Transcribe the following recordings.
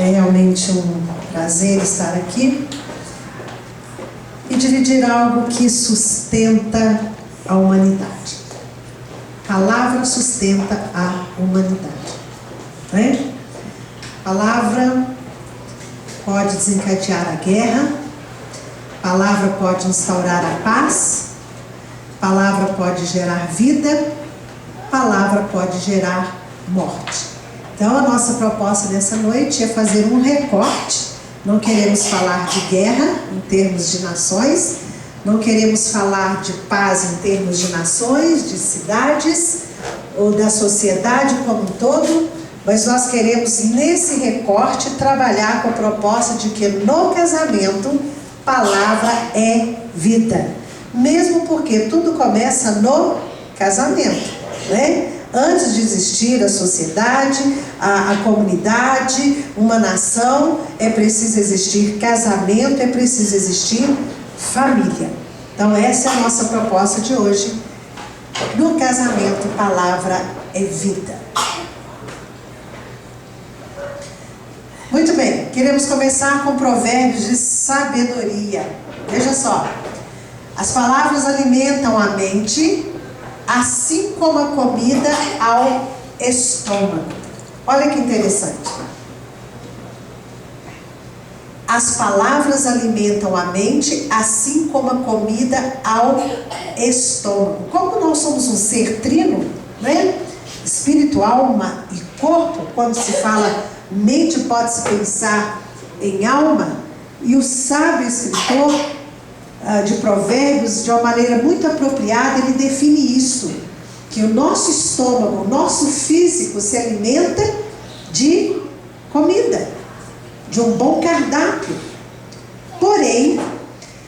É realmente um prazer estar aqui e dividir algo que sustenta a humanidade. A palavra sustenta a humanidade, né? A palavra pode desencadear a guerra, a palavra pode instaurar a paz, a palavra pode gerar vida, a palavra pode gerar morte. Então a nossa proposta nessa noite é fazer um recorte. Não queremos falar de guerra em termos de nações, não queremos falar de paz em termos de nações, de cidades ou da sociedade como um todo, mas nós queremos nesse recorte trabalhar com a proposta de que no casamento palavra é vida, mesmo porque tudo começa no casamento, né? Antes de existir a sociedade, a comunidade, uma nação, é preciso existir casamento, é preciso existir família. Então essa é a nossa proposta de hoje. No casamento, palavra é vida. Muito bem, queremos começar com provérbios de sabedoria. Veja só, as palavras alimentam a mente, assim como a comida ao estômago. Olha que interessante. As palavras alimentam a mente, assim como a comida ao estômago. Como nós somos um ser trino, né? Espírito, alma e corpo, quando se fala mente, pode-se pensar em alma, e o sábio escritor de provérbios, de uma maneira muito apropriada, ele define isso, que o nosso estômago, o nosso físico se alimenta de comida, de um bom cardápio. Porém,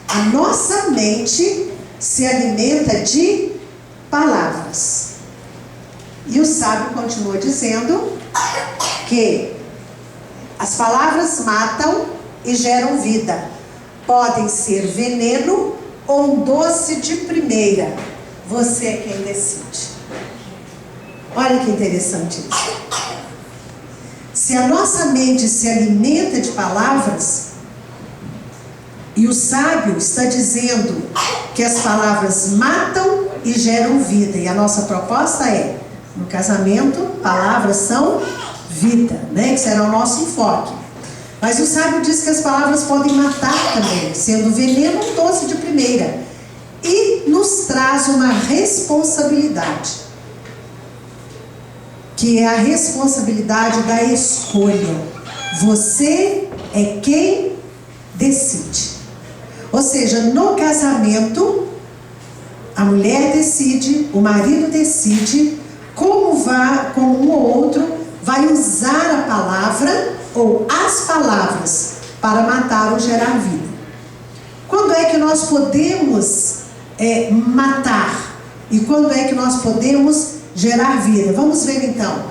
a nossa mente se alimenta de palavras. E o sábio continua dizendo que as palavras matam e geram vida. Podem ser veneno ou um doce de primeira. Você é quem decide. Olha que interessante isso. Se a nossa mente se alimenta de palavras, e o sábio está dizendo que as palavras matam e geram vida, e a nossa proposta é, no casamento, palavras são vida, né? Que será o nosso enfoque. Mas o sábio diz que as palavras podem matar também, sendo veneno ou doce de primeira. E nos traz uma responsabilidade, que é a responsabilidade da escolha. Você é quem decide. Ou seja, no casamento, a mulher decide, o marido decide como um ou outro vai usar a palavra ou as palavras para matar ou gerar vida. Quando é que nós podemos matar? E quando é que nós podemos gerar vida? Vamos ver então.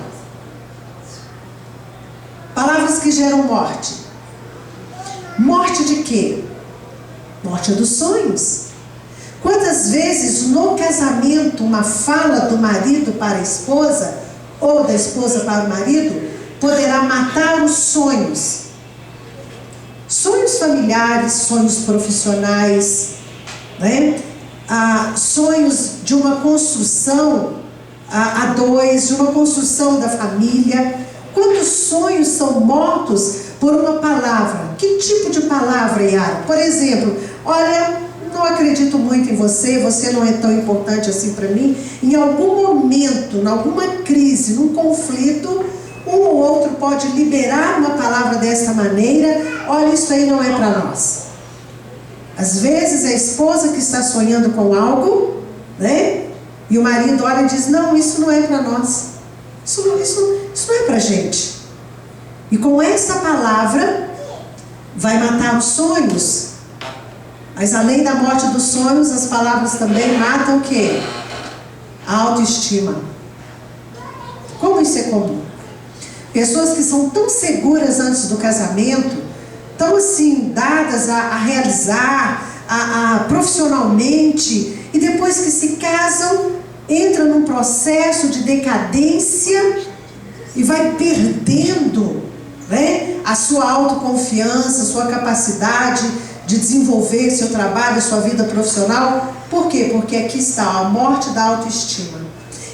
Palavras que geram morte. Morte de quê? Morte dos sonhos. Quantas vezes no casamento uma fala do marido para a esposa ou da esposa para o marido poderá matar os sonhos. Sonhos familiares, sonhos profissionais, né? Sonhos de uma construção a dois, de uma construção da família. Quantos sonhos são mortos por uma palavra? Que tipo de palavra, Yara? Por exemplo, olha, não acredito muito em você, você não é tão importante assim para mim. Em algum momento, em alguma crise, num conflito, um ou outro pode liberar uma palavra dessa maneira. Olha, isso aí não é para nós. Às vezes a esposa que está sonhando com algo, né? E o marido olha e diz, não, isso não é para nós. Isso não é para gente. E com essa palavra vai matar os sonhos. Mas além da morte dos sonhos, as palavras também matam o quê? A autoestima. Como isso é comum? Pessoas que são tão seguras antes do casamento, tão assim dadas a realizar profissionalmente, e depois que se casam, entram num processo de decadência e vai perdendo, né, a sua autoconfiança, a sua capacidade de desenvolver seu trabalho, sua vida profissional. Por quê? Porque aqui está a morte da autoestima.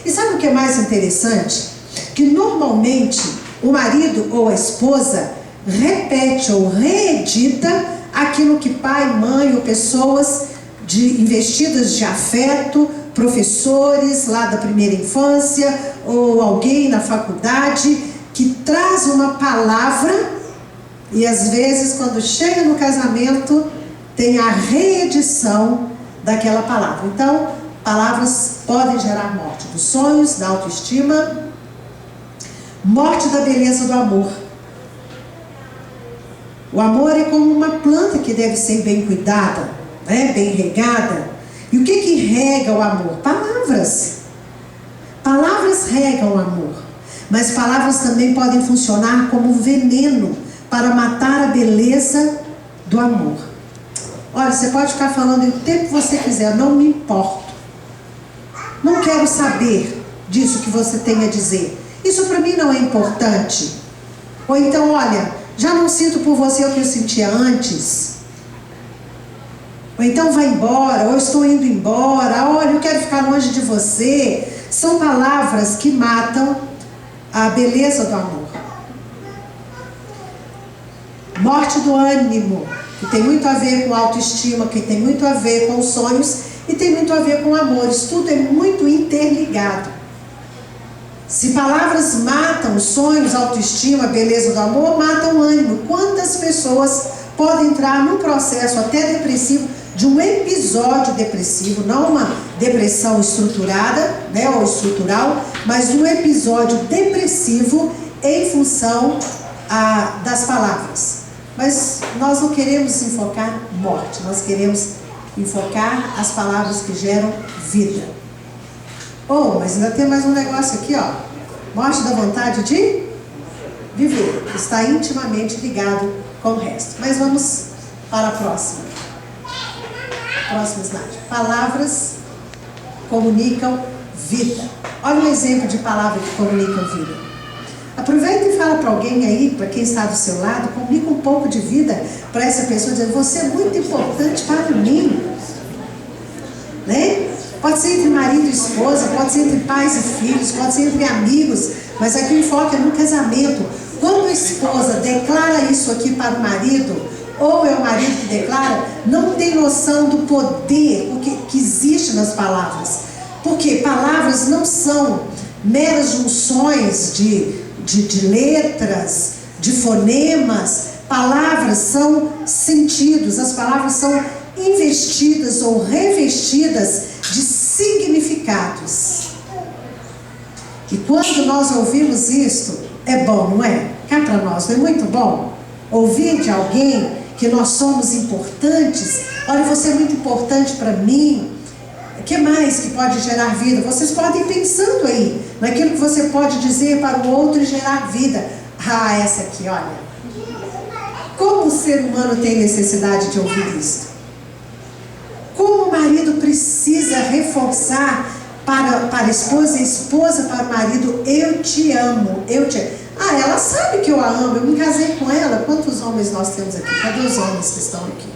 E sabe o que é mais interessante? Que normalmente o marido ou a esposa repete ou reedita aquilo que pai, mãe ou pessoas investidas de afeto, professores lá da primeira infância ou alguém na faculdade que traz uma palavra e às vezes quando chega no casamento tem a reedição daquela palavra. Então, palavras podem gerar morte dos sonhos, da autoestima, morte da beleza do amor. O amor é como uma planta que deve ser bem cuidada, né? Bem regada. E o que rega o amor? Palavras. Palavras regam o amor. Mas palavras também podem funcionar como veneno para matar a beleza do amor. Olha, você pode ficar falando o tempo que você quiser, eu não me importo. Não quero saber disso que você tem a dizer. Isso para mim não é importante. Ou então, olha, já não sinto por você o que eu sentia antes. Ou então vai embora, ou estou indo embora, olha, eu quero ficar longe de você. São palavras que matam a beleza do amor. Morte do ânimo, que tem muito a ver com autoestima, que tem muito a ver com sonhos e tem muito a ver com amor. Isso tudo é muito interligado. Se palavras matam sonhos, autoestima, beleza do amor, matam o ânimo. Quantas pessoas podem entrar num processo até depressivo, de um episódio depressivo, não uma depressão estruturada, né, ou estrutural, mas um episódio depressivo em função das palavras. Mas nós não queremos enfocar morte, nós queremos enfocar as palavras que geram vida. Oh, mas ainda tem mais um negócio aqui, ó. Morte da vontade de viver. Está intimamente ligado com o resto. Mas vamos para a próxima. Próximo slide. Palavras comunicam vida. Olha um exemplo de palavra que comunicam vida. Aproveita e fala para alguém aí, para quem está do seu lado, comunica um pouco de vida para essa pessoa, dizendo, você é muito importante para mim. Né? Pode ser entre marido e esposa, pode ser entre pais e filhos, pode ser entre amigos, mas aqui o enfoque é no casamento. Quando a esposa declara isso aqui para o marido, ou é o marido que declara, não tem noção do poder que existe nas palavras. Porque palavras não são meras junções de letras, de fonemas. Palavras são sentidos, as palavras são investidas ou revestidas de significados. E quando nós ouvimos isto, é bom, não é? Cá para nós, não é muito bom? Ouvir de alguém que nós somos importantes. Olha, você é muito importante para mim. O que mais que pode gerar vida? Vocês podem ir pensando aí, naquilo que você pode dizer para o outro e gerar vida. Ah, essa aqui, olha. Como o ser humano tem necessidade de ouvir isso? Como o marido precisa reforçar para a esposa e a esposa para o marido, eu te amo, eu te amo. Ah, ela sabe que eu a amo, eu me casei com ela. Quantos homens nós temos aqui? Cadê os homens que estão aqui?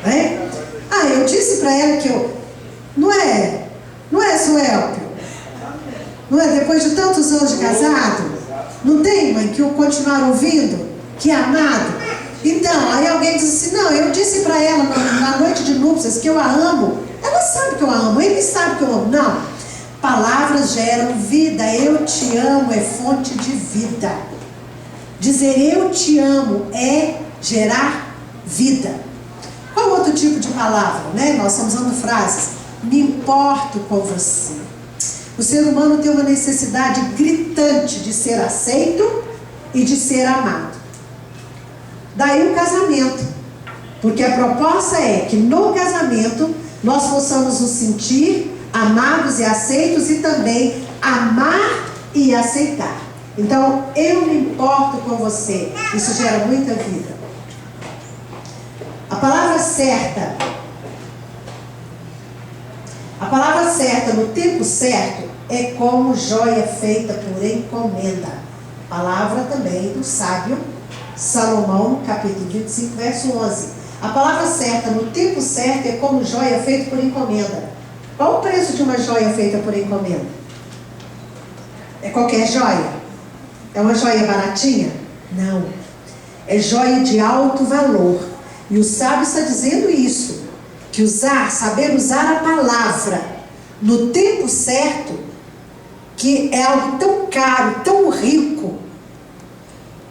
Né? Ah, eu disse para ela que eu... Não é, Suelpio? Não é, depois de tantos anos de casado? Não tem, mãe, que eu continuar ouvindo? Que é amado? Então, aí alguém diz assim, não, eu disse para ela na noite de núpcias que eu a amo. Ela sabe que eu a amo, ele sabe que eu amo. Não. Palavras geram vida. Eu te amo é fonte de vida. Dizer eu te amo é gerar vida. Qual outro tipo de palavra, né? Nós estamos usando frases. Me importo com você. O ser humano tem uma necessidade gritante de ser aceito e de ser amado. Daí o casamento. Porque a proposta é que no casamento nós possamos nos sentir amados e aceitos e também amar e aceitar. Então, eu me importo com você. Isso gera muita vida. A palavra certa no tempo certo é como joia feita por encomenda. Palavra também do sábio Salomão, capítulo 25, verso 11. A palavra certa, no tempo certo, é como joia feita por encomenda. Qual o preço de uma joia feita por encomenda? É qualquer joia? É uma joia baratinha? Não. É joia de alto valor. E o sábio está dizendo isso, que saber usar a palavra no tempo certo, que é algo tão caro, tão rico,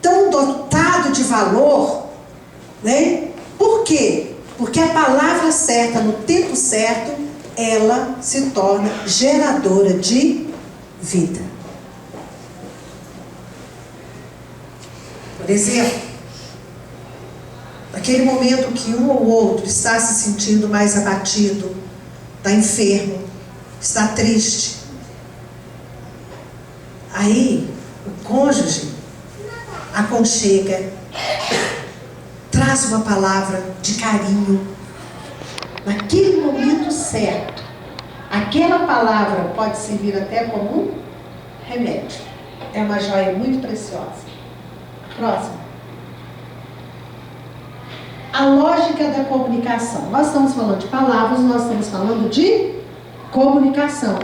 tão dotado de valor, né? Por quê? Porque a palavra certa, no tempo certo, ela se torna geradora de vida. Por exemplo, naquele momento que um ou outro está se sentindo mais abatido, está enfermo, está triste, aí o cônjuge aconchega, traz uma palavra de carinho, naquele momento certo. Aquela palavra pode servir até como um remédio. É uma joia muito preciosa. Próximo. A lógica da comunicação. Nós estamos falando de palavras, nós estamos falando de comunicação.